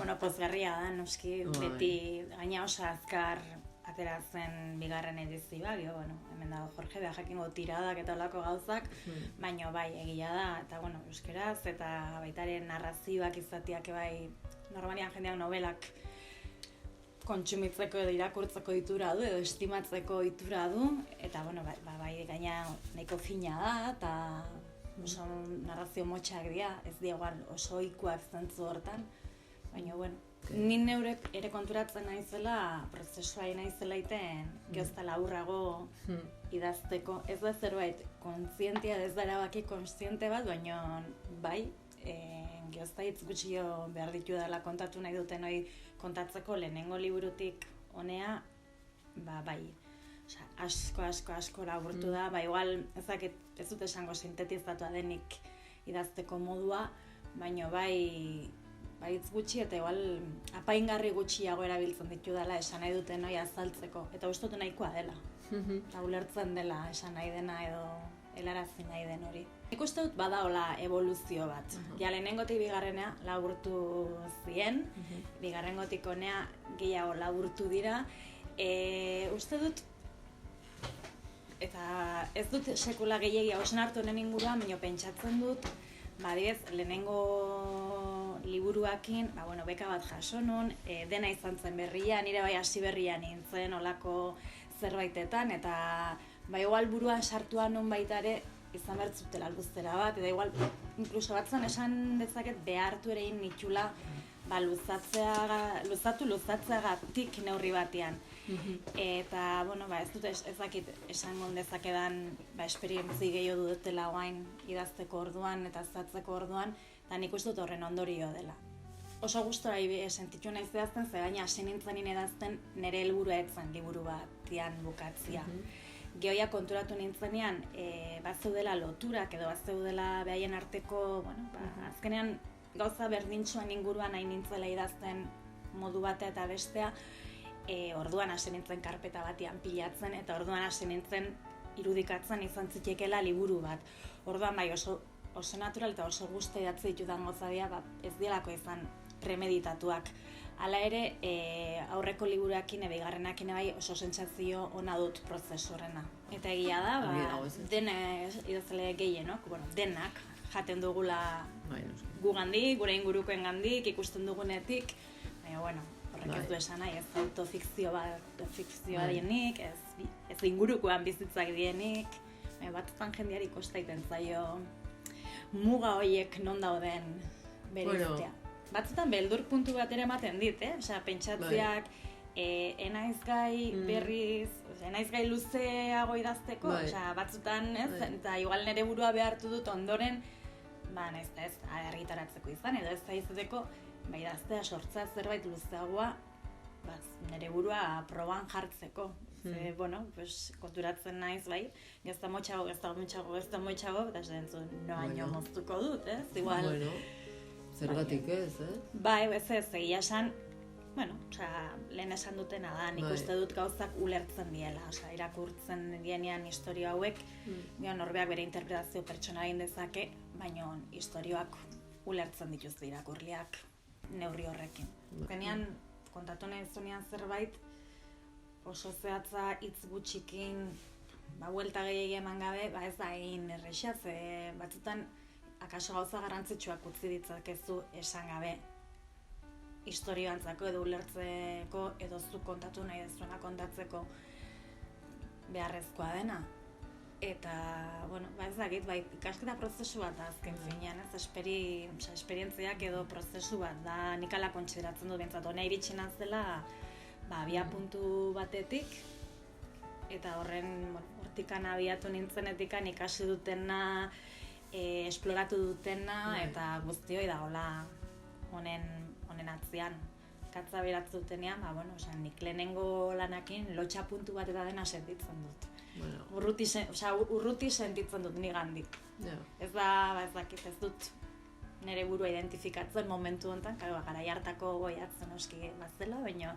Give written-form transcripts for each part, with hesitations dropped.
Bueno, pozgarria da, noski, beti gaina oso azkar ateratzen bigarren edizioa, bueno, hemen dago Jorge, beha jakingo tiradak eta olako gauzak, baina bai, egia da, eta bueno, euskeraz, eta baitaren narrazioak izateak bai, normalian jendeak novelak kontsumitzeko edo irakurtzeko itura du, edo estimatzeko itura du, eta bueno, bai gaina nahiko fina da, eta oso narrazio motxak dira, ez dira oso ohikoak zentzu hortan, baina bueno, ni neurek ere konturatzen naizela, prozesua naizela iten, geoztala aurrago idazteko, ez da zerbait kontzientia, ez da erabaki kontziente bat, baina bai, geozta hitz gutxio behar ditu dela kontatu nahi duten hori kontatzeko lehenengo liburutik honea, bai, asko laburtu da, igual ez dut esango sintetizatua denik idazteko modua, baina bai hitz gutxi eta igual apaingarri gutxiago erabiltzen ditu dela esan nahi duten hori azaltzeko, eta uste dut nahikoa dela, eta ulertzen dela esan nahi dena edo helarazi nahi den hori. Nik uste dut badaola evoluzio bat. Ja lehenengotik bigarrenea laburtu zien, bigarrengotik honea gehiago laburtu dira. Uste dut, eta ez dut sekula gehiagia osan hartu honen inguruan, baina pentsatzen dut, adibidez, lehenengo liburuakin, beka bat jaso nun, dena izan zen berria, nire bai hasi berria nintzen olako zerbaitetan, eta igual buruan sartuan nun baita ere izan bertzutela luzera bat, eta igual inkluso batzen esan dezaket behartu ere nitxula luzatzeagatik neurri batean. Eta, ez dut ezakit esango dezakedan esperientzi gehiago dutela guain idazteko orduan eta zatzeko orduan, eta nik uste dut horren ondorio dela. Oso gustora sentitu naiz idazten, ze gaina hasi nintzenin idazten nire helburua etzen liburu batian bukatzia. Gehoia konturatu nintzenean, bazeudela loturak edo bazeudela behaien arteko, azkenean gauza berdintsuan inguruan nahi nintzela idazten modu batea eta bestea, orduan hasi nintzen karpeta batean pilatzen, eta orduan hasi nintzen irudikatzen izan zitekeela liburu bat. Orduan bai oso natural eta oso gustu idatzi ditudan gozadia, ez dielako izan premeditatuak. Hala ere, aurreko liburuakin, bigarrenakin bai oso sentsazio ona dut prozesu horrena. Eta egia da, dena idazle gehienok, denak jaten dugula gugandik, gure ingurukoen gandik, ikusten dugunetik, baina, horrek ez du esan nahi, ez autofikzioa dienik, ez ingurukoan bizitzak dienik, batzutan jendeari kostaiten zaio muga horiek non dauden bereiztea. Batzutan beldur puntu bat ere ematen dit, pentsatziak enaiz gai berriz, enaiz gai luzeago idazteko, batzutan eta igual nire burua behartu dut ondoren, ez argitaratzeko izan, edo ez da izateko, idaztea sortzea zerbait luzeagoa, nire burua proban jartzeko. Konturatzen naiz, gezta motxago, eta ez dentzun noaino moztuko dut, ez? Igual... Zergatik ez, Bai, ez egia esan, lehen esan dutena da, nik uste dut gauzak ulertzen diela, irakurtzen dienean historio hauek, norbeak bere interpretazio pertsona egin dezake, baina historioak ulertzen dituzte irakurleak neurri horrekin. Genean, kontatu nahi zunean zerbait, oso zehatza hitz gutxikin, buelta gehiagia eman gabe, ez da egin errexaz, batzutan, akaso gauza garrantzitsuak utzi ditzakezu esan gabe historioantzako edo ulertzeko edo zu kontatu nahi dezuena kontatzeko beharrezkoa dena. Eta, ez dakit, ikasketa prozesu bat azken finean, esperientziak edo prozesu bat da nik ala kontsideratzen dut bintzat. Hona iritsi nazela, abia puntu batetik, eta hortikan abiatu nintzen ikasi dutena, esploratu dutena, eta guztioi dagoela honen atzean. Katza beratzu dutenean, nik lehenengo lanakin lotxa puntu bat eta dena sentitzen dut. Urruti sentitzen dut nigandik. Ez dut nire burua identifikatzen momentu honetan, garai hartako goiatzen oski bazela, baina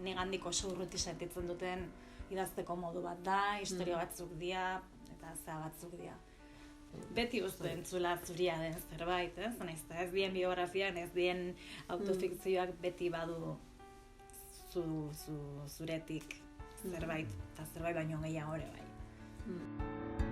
nigandik oso urruti sentitzen duten idazteko modu bat da, historia batzuk dira, eta zea batzuk dira. beti uste entzula zuria den zerbait, ez? Nahiz eta ez dien biografian, ez dien autofikzioak beti badu zuretik zerbait, eta zerbait baino gehiago ere bai.